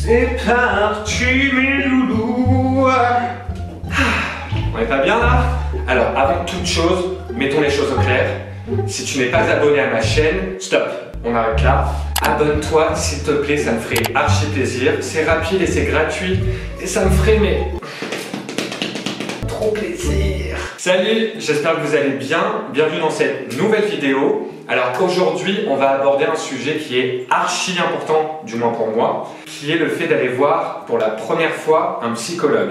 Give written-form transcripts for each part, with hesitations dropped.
C'est parti mes loulous. On est pas bien là? Alors avant toute chose, mettons les choses au clair. Si tu n'es pas abonné à ma chaîne, stop, on arrête là. Abonne-toi s'il te plaît, ça me ferait archi plaisir. C'est rapide et c'est gratuit et ça me ferait trop plaisir. Salut, j'espère que vous allez bien. Bienvenue dans cette nouvelle vidéo. Alors aujourd'hui, on va aborder un sujet qui est archi important, du moins pour moi, qui est le fait d'aller voir pour la première fois un psychologue.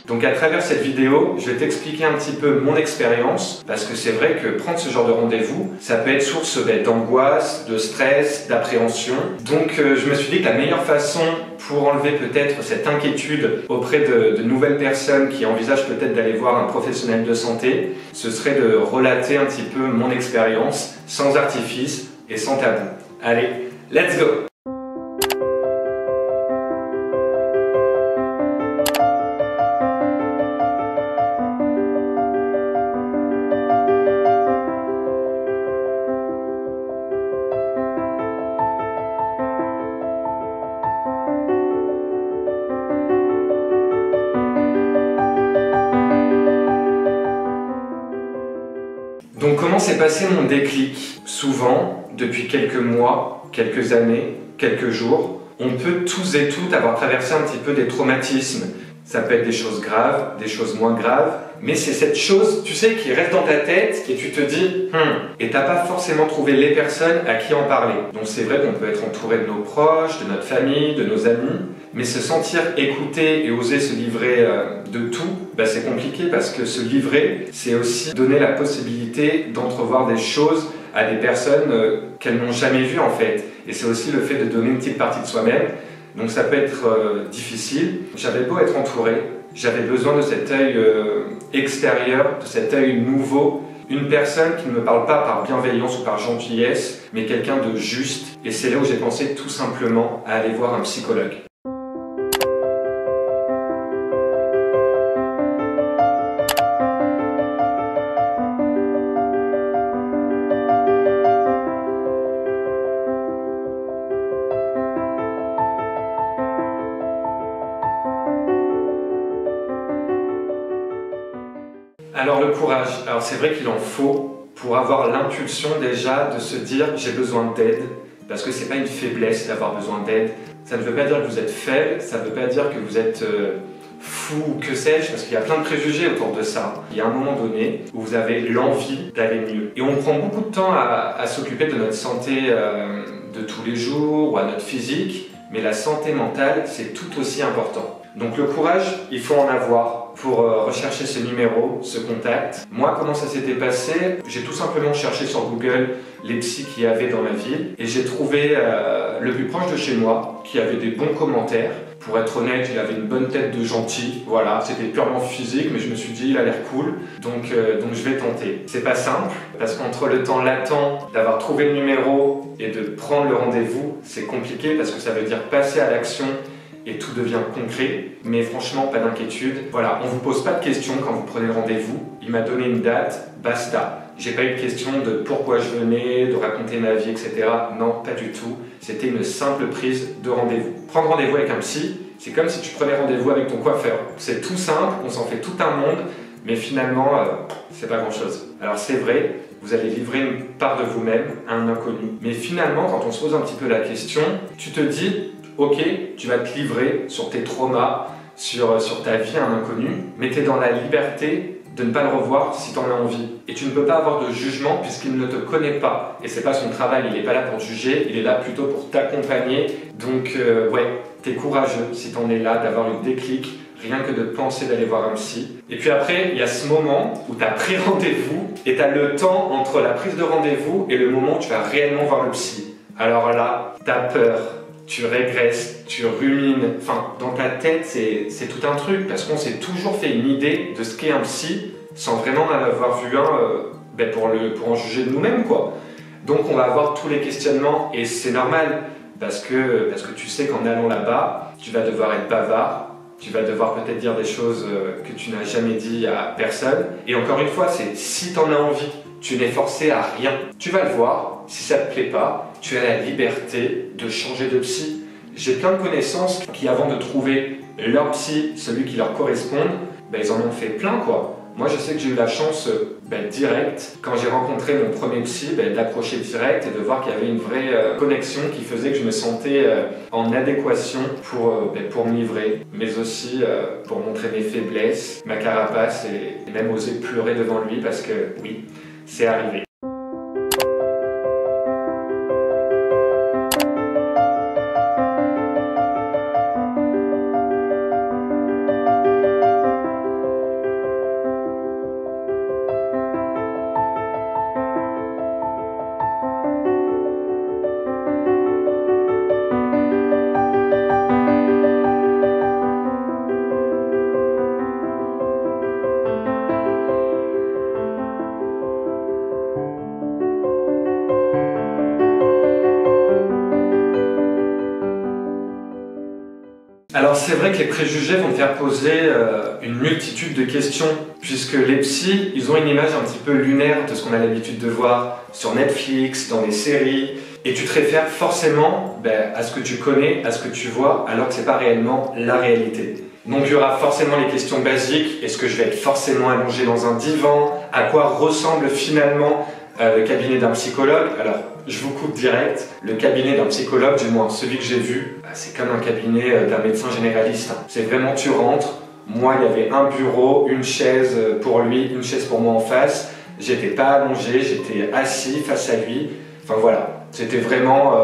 Donc à travers cette vidéo, je vais t'expliquer un petit peu mon expérience, parce que c'est vrai que prendre ce genre de rendez-vous, ça peut être source d'angoisse, de stress, d'appréhension. Donc je me suis dit que la meilleure façon pour enlever peut-être cette inquiétude auprès de nouvelles personnes qui envisagent peut-être d'aller voir un professionnel de santé, ce serait de relater un petit peu mon expérience, sans artifice et sans tabou. Allez, let's go! Donc comment s'est passé mon déclic? Souvent, depuis quelques mois, quelques années, quelques jours, on peut tous et toutes avoir traversé un petit peu des traumatismes. Ça peut être des choses graves, des choses moins graves, mais c'est cette chose, tu sais, qui reste dans ta tête et tu te dis et t'as pas forcément trouvé les personnes à qui en parler. Donc c'est vrai qu'on peut être entouré de nos proches, de notre famille, de nos amis, mais se sentir écouté et oser se livrer de tout, c'est compliqué parce que se livrer, c'est aussi donner la possibilité d'entrevoir des choses à des personnes qu'elles n'ont jamais vues en fait. Et c'est aussi le fait de donner une petite partie de soi-même. Donc ça peut être difficile. J'avais beau être entouré, j'avais besoin de cet œil extérieur, de cet œil nouveau. Une personne qui ne me parle pas par bienveillance ou par gentillesse, mais quelqu'un de juste. Et c'est là où j'ai pensé tout simplement à aller voir un psychologue. Alors le courage, alors c'est vrai qu'il en faut pour avoir l'impulsion déjà de se dire j'ai besoin d'aide, parce que c'est pas une faiblesse d'avoir besoin d'aide. Ça ne veut pas dire que vous êtes faible, ça ne veut pas dire que vous êtes fou ou que sais-je, parce qu'il y a plein de préjugés autour de ça. Il y a un moment donné où vous avez l'envie d'aller mieux. Et on prend beaucoup de temps à s'occuper de notre santé de tous les jours ou à notre physique, mais la santé mentale c'est tout aussi important. Donc le courage, il faut en avoir pour rechercher ce numéro, ce contact. Moi, comment ça s'était passé? J'ai tout simplement cherché sur Google les psys qu'il y avait dans ma ville et j'ai trouvé le plus proche de chez moi qui avait des bons commentaires. Pour être honnête, il avait une bonne tête de gentil. Voilà, c'était purement physique, mais je me suis dit, il a l'air cool, donc je vais tenter. C'est pas simple, parce qu'entre le temps latent d'avoir trouvé le numéro et de prendre le rendez-vous, c'est compliqué parce que ça veut dire passer à l'action et tout devient concret, mais franchement pas d'inquiétude. Voilà, on vous pose pas de questions quand vous prenez le rendez-vous. Il m'a donné une date, basta. J'ai pas eu de question de pourquoi je venais, de raconter ma vie, etc. Non, pas du tout. C'était une simple prise de rendez-vous. Prendre rendez-vous avec un psy, c'est comme si tu prenais rendez-vous avec ton coiffeur. C'est tout simple, on s'en fait tout un monde, mais finalement, c'est pas grand-chose. Alors c'est vrai, vous allez livrer une part de vous-même à un inconnu. Mais finalement, quand on se pose un petit peu la question, tu te dis ok, tu vas te livrer sur tes traumas, sur ta vie à un inconnu, mais tu es dans la liberté de ne pas le revoir si tu en as envie. Et tu ne peux pas avoir de jugement puisqu'il ne te connaît pas. Et c'est pas son travail, il n'est pas là pour te juger, il est là plutôt pour t'accompagner. Donc ouais, tu es courageux si tu en es là, d'avoir le déclic, rien que de penser d'aller voir un psy. Et puis après, il y a ce moment où tu as pris rendez-vous et tu as le temps entre la prise de rendez-vous et le moment où tu vas réellement voir le psy. Alors là, tu as peur. Tu régresses, tu rumines, enfin dans ta tête c'est tout un truc parce qu'on s'est toujours fait une idée de ce qu'est un psy sans vraiment en avoir vu un pour en juger de nous-mêmes quoi. Donc on va avoir tous les questionnements et c'est normal parce que tu sais qu'en allant là-bas, tu vas devoir être bavard, tu vas devoir peut-être dire des choses que tu n'as jamais dit à personne et encore une fois c'est si tu en as envie. tu n'es forcé à rien. Tu vas le voir, si ça te plaît pas, tu as la liberté de changer de psy. J'ai plein de connaissances qui, avant de trouver leur psy, celui qui leur correspond, ils en ont fait plein quoi. Moi je sais que j'ai eu la chance direct, quand j'ai rencontré mon premier psy, d'accrocher direct et de voir qu'il y avait une vraie connexion qui faisait que je me sentais en adéquation pour me livrer, mais aussi pour montrer mes faiblesses, ma carapace et même oser pleurer devant lui parce que oui, c'est arrivé. Alors c'est vrai que les préjugés vont te faire poser une multitude de questions puisque les psys, ils ont une image un petit peu lunaire de ce qu'on a l'habitude de voir sur Netflix, dans les séries et tu te réfères forcément à ce que tu connais, à ce que tu vois alors que c'est pas réellement la réalité. Donc il y aura forcément les questions basiques, est-ce que je vais être forcément allongé dans un divan? À quoi ressemble finalement le cabinet d'un psychologue? Alors, je vous coupe direct, le cabinet d'un psychologue, du moins celui que j'ai vu, c'est comme un cabinet d'un médecin généraliste. C'est vraiment, tu rentres, moi il y avait un bureau, une chaise pour lui, une chaise pour moi en face, j'étais pas allongé, j'étais assis face à lui, enfin voilà, c'était vraiment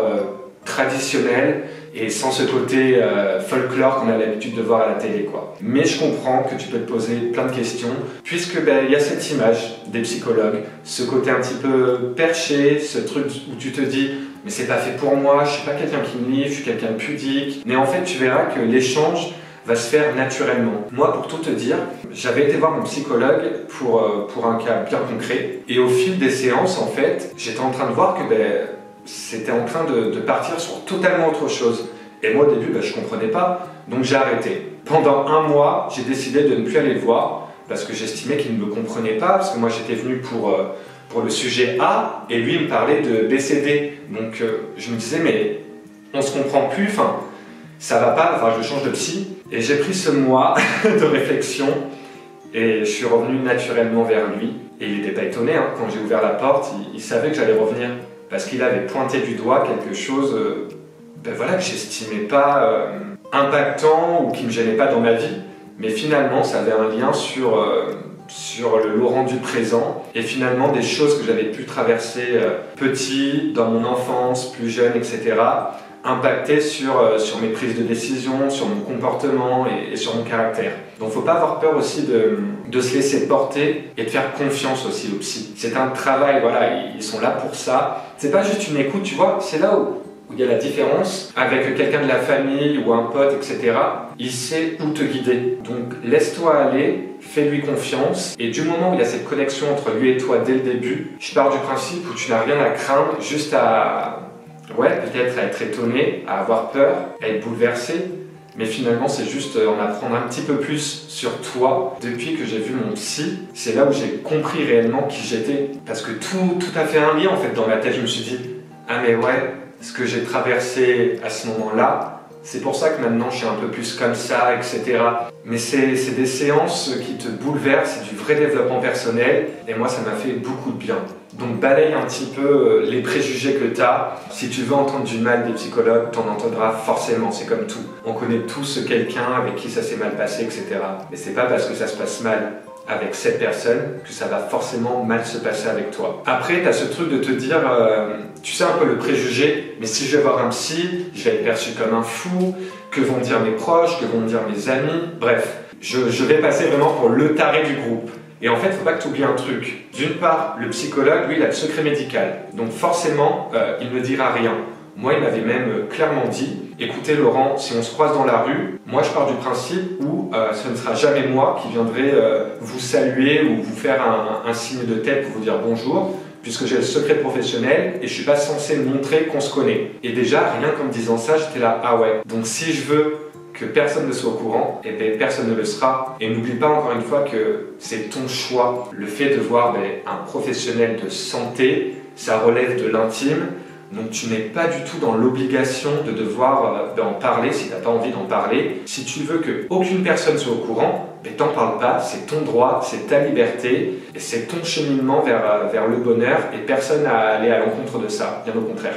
traditionnel et sans ce côté folklore qu'on a l'habitude de voir à la télé quoi. Mais je comprends que tu peux te poser plein de questions puisque il y a cette image des psychologues, ce côté un petit peu perché, ce truc où tu te dis mais c'est pas fait pour moi, je suis pas quelqu'un qui me livre, je suis quelqu'un de pudique. Mais en fait tu verras que l'échange va se faire naturellement. Moi pour tout te dire, j'avais été voir mon psychologue pour un cas bien concret et au fil des séances en fait, j'étais en train de voir que c'était en train de partir sur totalement autre chose. Et moi au début, je comprenais pas, donc j'ai arrêté. Pendant un mois, j'ai décidé de ne plus aller le voir, parce que j'estimais qu'il ne me comprenait pas, parce que moi j'étais venu pour le sujet A, et lui il me parlait de BCD. Donc je me disais, mais on se comprend plus, ça va pas, je change de psy. Et j'ai pris ce mois de réflexion, et je suis revenu naturellement vers lui. Et il n'était pas étonné, quand j'ai ouvert la porte, il savait que j'allais revenir. Parce qu'il avait pointé du doigt quelque chose que j'estimais pas impactant ou qui me gênait pas dans ma vie. Mais finalement, ça avait un lien sur le Laurent du présent et finalement des choses que j'avais pu traverser petit, dans mon enfance, plus jeune, etc. impactaient sur mes prises de décision, sur mon comportement et sur mon caractère. Donc faut pas avoir peur aussi de se laisser porter et de faire confiance aussi aux psy. C'est un travail, ils sont là pour ça. C'est pas juste une écoute, tu vois, c'est là où il y a la différence avec quelqu'un de la famille ou un pote, etc. Il sait où te guider. Donc laisse-toi aller, fais-lui confiance et du moment où il y a cette connexion entre lui et toi dès le début, je pars du principe où tu n'as rien à craindre, juste à peut-être à être étonné, à avoir peur, à être bouleversé. Mais finalement, c'est juste en apprendre un petit peu plus sur toi. Depuis que j'ai vu mon psy, c'est là où j'ai compris réellement qui j'étais. Parce que tout a fait un lien en fait dans ma tête. Je me suis dit, ah mais ouais, ce que j'ai traversé à ce moment-là, c'est pour ça que maintenant je suis un peu plus comme ça, etc. Mais c'est des séances qui te bouleversent, c'est du vrai développement personnel. Et moi, ça m'a fait beaucoup de bien. Donc balaye un petit peu les préjugés que tu as. Si tu veux entendre du mal des psychologues, t'en entendras forcément, c'est comme tout. On connaît tous quelqu'un avec qui ça s'est mal passé, etc. Mais c'est pas parce que ça se passe mal avec cette personne que ça va forcément mal se passer avec toi. Après, tu as ce truc de te dire, tu sais un peu le préjugé, mais si je vais voir un psy, je vais être perçu comme un fou, que vont dire mes proches, que vont dire mes amis, bref. Je vais passer vraiment pour le taré du groupe. Et en fait, il ne faut pas que tu oublies un truc. D'une part, le psychologue, lui, il a le secret médical. Donc forcément, il ne dira rien. Moi, il m'avait même clairement dit, écoutez Laurent, si on se croise dans la rue, moi je pars du principe où ce ne sera jamais moi qui viendrai vous saluer ou vous faire un signe de tête pour vous dire bonjour, puisque j'ai le secret professionnel et je ne suis pas censé montrer qu'on se connaît. Et déjà, rien qu'en me disant ça, j'étais là, ah ouais. Donc si je veux que personne ne soit au courant, et bien personne ne le sera. Et n'oublie pas encore une fois que c'est ton choix. Le fait de voir un professionnel de santé, ça relève de l'intime. Donc tu n'es pas du tout dans l'obligation de devoir en parler si tu n'as pas envie d'en parler. Si tu veux qu'aucune personne soit au courant, t'en parle pas, c'est ton droit, c'est ta liberté, et c'est ton cheminement vers le bonheur, et personne n'a à aller à l'encontre de ça, bien au contraire.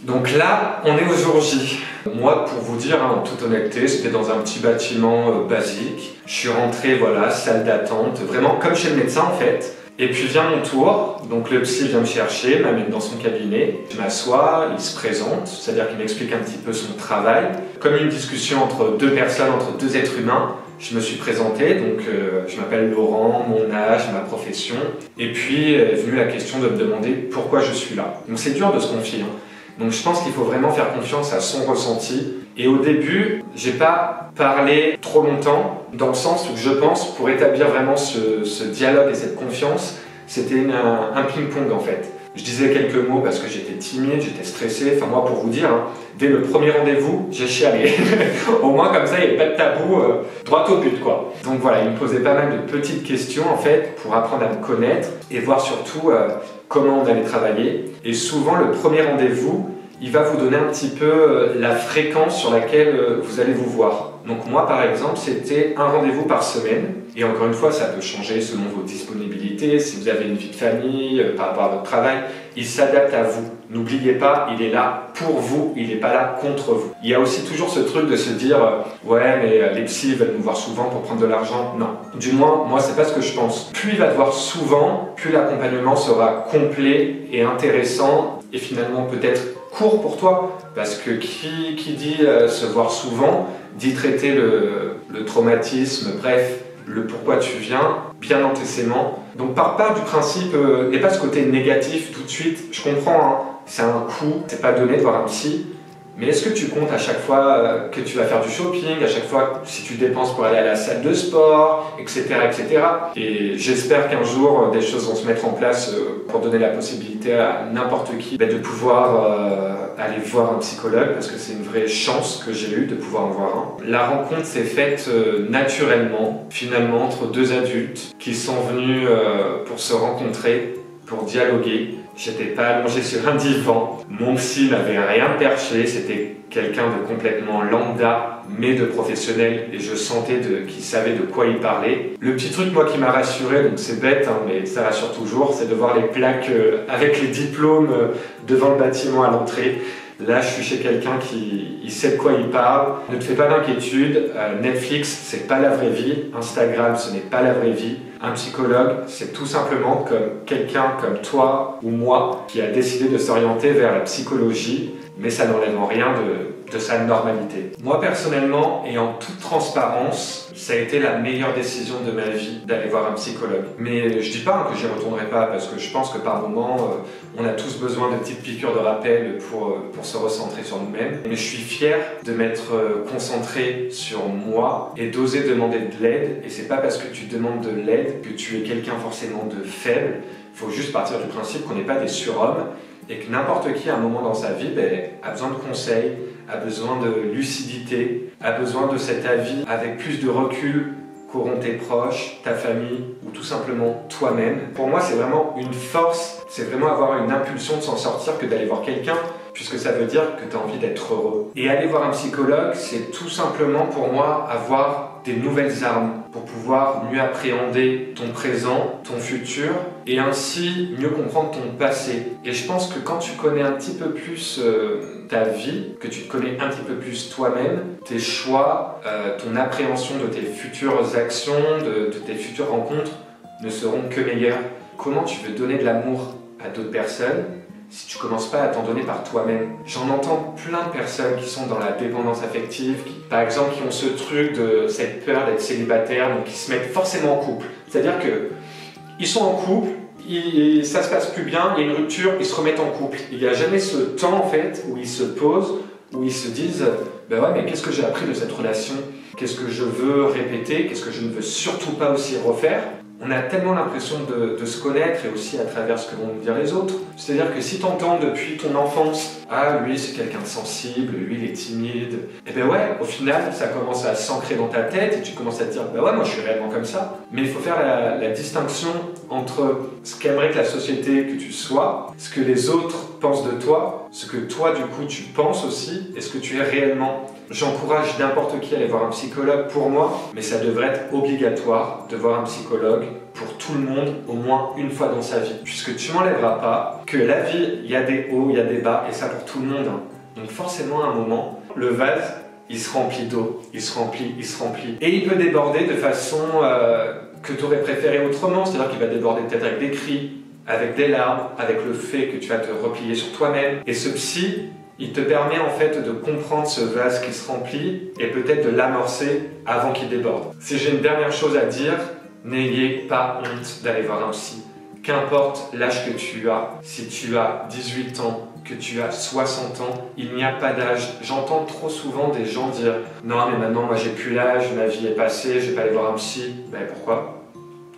Donc là, on est au jour J. Moi, pour vous dire, en toute honnêteté, c'était dans un petit bâtiment basique. Je suis rentré, voilà, salle d'attente, vraiment comme chez le médecin en fait. Et puis vient mon tour, donc le psy vient me chercher, m'amène dans son cabinet. Je m'assois, il se présente, c'est-à-dire qu'il m'explique un petit peu son travail. Comme une discussion entre deux personnes, entre deux êtres humains, je me suis présenté, donc je m'appelle Laurent, mon âge, ma profession. Et puis est venue la question de me demander pourquoi je suis là. Donc c'est dur de se confier, hein. Donc je pense qu'il faut vraiment faire confiance à son ressenti. Et au début, j'ai pas parlé trop longtemps, dans le sens où je pense, pour établir vraiment ce dialogue et cette confiance, c'était un ping-pong en fait. Je disais quelques mots parce que j'étais timide, j'étais stressé. Enfin moi, pour vous dire, hein, dès le premier rendez-vous, j'ai chialé. Au moins comme ça, il n'y avait pas de tabou, droit au but quoi. Donc voilà, il me posait pas mal de petites questions en fait pour apprendre à me connaître et voir surtout comment on allait travailler. Et souvent, le premier rendez-vous, il va vous donner un petit peu la fréquence sur laquelle vous allez vous voir. Donc moi, par exemple, c'était un rendez-vous par semaine. Et encore une fois, ça peut changer selon vos disponibilités. Si vous avez une vie de famille, par rapport à votre travail, il s'adapte à vous. N'oubliez pas, il est là pour vous, il n'est pas là contre vous. Il y a aussi toujours ce truc de se dire ouais, mais les psys veulent nous voir souvent pour prendre de l'argent. Non. Du moins, moi, c'est pas ce que je pense. Plus il va te voir souvent, plus l'accompagnement sera complet et intéressant et finalement peut-être court pour toi. Parce que qui dit se voir souvent, dit traiter le traumatisme, bref, le pourquoi tu viens, bien intensément. Donc part du principe, n'est pas ce côté négatif tout de suite, je comprends, hein, c'est un coût, c'est pas donné de voir un psy, mais est-ce que tu comptes à chaque fois que tu vas faire du shopping, à chaque fois si tu dépenses pour aller à la salle de sport, etc. etc. Et j'espère qu'un jour des choses vont se mettre en place pour donner la possibilité à n'importe qui de pouvoir aller voir un psychologue, parce que c'est une vraie chance que j'ai eue de pouvoir en voir un. La rencontre s'est faite naturellement, finalement, entre deux adultes qui sont venus pour se rencontrer, pour dialoguer. J'étais pas allongé sur un divan, mon psy n'avait rien perché, c'était quelqu'un de complètement lambda, mais de professionnel, et je sentais qu'il savait de quoi il parlait. Le petit truc, moi, qui m'a rassuré, donc c'est bête, hein, mais ça rassure toujours, c'est de voir les plaques avec les diplômes devant le bâtiment à l'entrée. Là, je suis chez quelqu'un qui sait de quoi il parle. Ne te fais pas d'inquiétude. Netflix, c'est pas la vraie vie. Instagram, ce n'est pas la vraie vie. Un psychologue, c'est tout simplement comme quelqu'un comme toi ou moi qui a décidé de s'orienter vers la psychologie, mais ça n'enlève en rien de sa normalité. Moi, personnellement, et en toute transparence, ça a été la meilleure décision de ma vie d'aller voir un psychologue. Mais je dis pas que j'y retournerai pas, parce que je pense que par moment, on a tous besoin de petites piqûres de rappel pour se recentrer sur nous-mêmes. Mais je suis fier de m'être concentré sur moi et d'oser demander de l'aide. Et c'est pas parce que tu demandes de l'aide que tu es quelqu'un forcément de faible. Il faut juste partir du principe qu'on n'est pas des surhommes et que n'importe qui, à un moment dans sa vie, a besoin de conseils, a besoin de lucidité, a besoin de cet avis avec plus de recul qu'auront tes proches, ta famille ou tout simplement toi-même. Pour moi, c'est vraiment une force, c'est vraiment avoir une impulsion de s'en sortir que d'aller voir quelqu'un, puisque ça veut dire que tu as envie d'être heureux. Et aller voir un psychologue, c'est tout simplement pour moi avoir des nouvelles armes pour pouvoir mieux appréhender ton présent, ton futur et ainsi mieux comprendre ton passé. Et je pense que quand tu connais un petit peu plus ta vie, que tu te connais un petit peu plus toi-même, tes choix, ton appréhension de tes futures actions, de tes futures rencontres ne seront que meilleures. Comment tu veux donner de l'amour à d'autres personnes si tu commences pas à t'en donner par toi-même? J'en entends plein de personnes qui sont dans la dépendance affective, par exemple qui ont ce truc de cette peur d'être célibataire, donc qui se mettent forcément en couple. C'est-à-dire que ils sont en couple, ça se passe plus bien, il y a une rupture, ils se remettent en couple. Il n'y a jamais ce temps en fait où ils se posent, où ils se disent ben ouais, mais qu'est-ce que j'ai appris de cette relation? Qu'est-ce que je veux répéter? Qu'est-ce que je ne veux surtout pas aussi refaire? On a tellement l'impression de se connaître et aussi à travers ce que vont nous dire les autres. C'est-à-dire que si tu entends depuis ton enfance « Ah, lui c'est quelqu'un de sensible, lui il est timide », et ben ouais, au final ça commence à s'ancrer dans ta tête et tu commences à te dire « Bah ouais, moi je suis réellement comme ça ». Mais il faut faire la distinction entre ce qu'aimerait que la société que tu sois, ce que les autres pensent de toi, ce que toi du coup tu penses aussi et ce que tu es réellement. J'encourage n'importe qui à aller voir un psychologue pour moi, mais ça devrait être obligatoire de voir un psychologue pour tout le monde au moins une fois dans sa vie. Puisque tu m'enlèveras pas que la vie, il y a des hauts, il y a des bas, et ça pour tout le monde. Donc forcément à un moment, le vase, il se remplit d'eau, il se remplit, il se remplit. Et il peut déborder de façon que tu aurais préféré autrement, c'est-à-dire qu'il va déborder peut-être avec des cris, avec des larmes, avec le fait que tu vas te replier sur toi-même. Et ce psy, il te permet en fait de comprendre ce vase qui se remplit et peut-être de l'amorcer avant qu'il déborde. Si j'ai une dernière chose à dire, n'ayez pas honte d'aller voir un psy. Qu'importe l'âge que tu as, si tu as 18 ans, que tu as 60 ans, il n'y a pas d'âge. J'entends trop souvent des gens dire « Non mais maintenant moi j'ai plus l'âge, ma vie est passée, je vais pas aller voir un psy. » Ben pourquoi?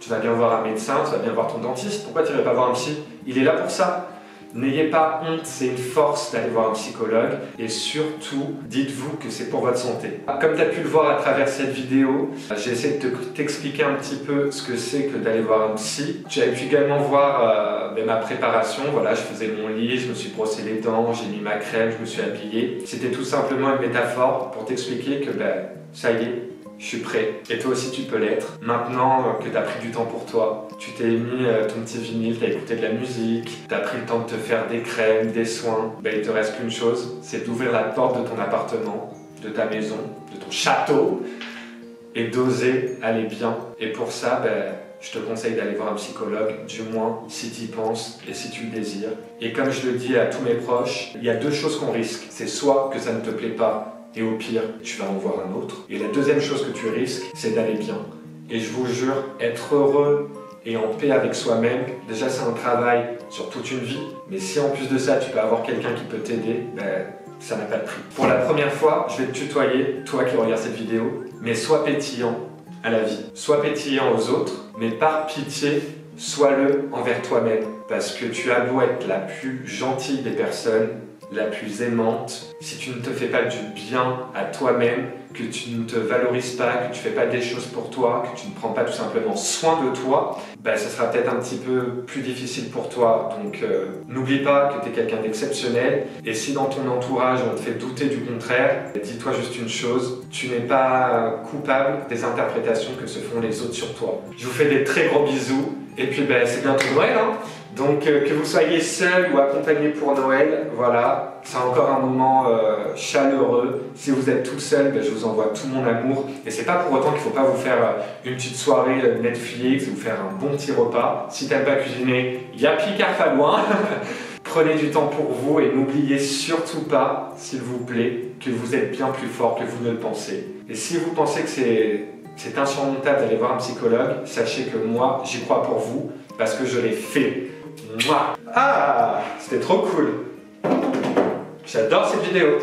Tu vas bien voir un médecin, tu vas bien voir ton dentiste, pourquoi tu n'irais pas voir un psy? Il est là pour ça. N'ayez pas honte, c'est une force d'aller voir un psychologue et surtout, dites-vous que c'est pour votre santé. Comme tu as pu le voir à travers cette vidéo, j'ai essayé de t'expliquer un petit peu ce que c'est que d'aller voir un psy. Tu as pu également voir ma préparation, voilà, je faisais mon lit, je me suis brossé les dents, j'ai mis ma crème, je me suis habillé. C'était tout simplement une métaphore pour t'expliquer que ça y est, je suis prêt. Et toi aussi tu peux l'être. Maintenant que tu as pris du temps pour toi, tu t'es mis ton petit vinyle, tu as écouté de la musique, tu as pris le temps de te faire des crèmes, des soins, il te reste qu'une chose, c'est d'ouvrir la porte de ton appartement, de ta maison, de ton château et d'oser aller bien. Et pour ça, je te conseille d'aller voir un psychologue, du moins si tu y penses et si tu le désires. Et comme je le dis à tous mes proches, il y a deux choses qu'on risque. C'est soit que ça ne te plaît pas, et au pire, tu vas en voir un autre. Et la deuxième chose que tu risques, c'est d'aller bien. Et je vous jure, être heureux et en paix avec soi-même, déjà c'est un travail sur toute une vie. Mais si en plus de ça, tu peux avoir quelqu'un qui peut t'aider, ça n'a pas de prix. Pour la première fois, je vais te tutoyer, toi qui regardes cette vidéo, mais sois pétillant à la vie. Sois pétillant aux autres, mais par pitié, sois-le envers toi-même. Parce que tu as beau être la plus gentille des personnes, la plus aimante, si tu ne te fais pas du bien à toi-même, que tu ne te valorises pas, que tu ne fais pas des choses pour toi, que tu ne prends pas tout simplement soin de toi, ça sera peut-être un petit peu plus difficile pour toi. Donc n'oublie pas que tu es quelqu'un d'exceptionnel et si dans ton entourage on te fait douter du contraire, dis-toi juste une chose, tu n'es pas coupable des interprétations que se font les autres sur toi. Je vous fais des très gros bisous et puis c'est bientôt Noël, hein. Donc que vous soyez seul ou accompagné pour Noël, voilà, c'est encore un moment chaleureux. Si vous êtes tout seul, je vous envoie tout mon amour. Et c'est pas pour autant qu'il ne faut pas vous faire une petite soirée Netflix, vous faire un bon petit repas. Si t'aimes pas cuisiner, il y a Picard pas loin. Prenez du temps pour vous et n'oubliez surtout pas, s'il vous plaît, que vous êtes bien plus fort que vous ne le pensez. Et si vous pensez que c'est insurmontable d'aller voir un psychologue, sachez que moi, j'y crois pour vous, parce que je l'ai fait. Mouah. Ah, c'était trop cool. J'adore cette vidéo.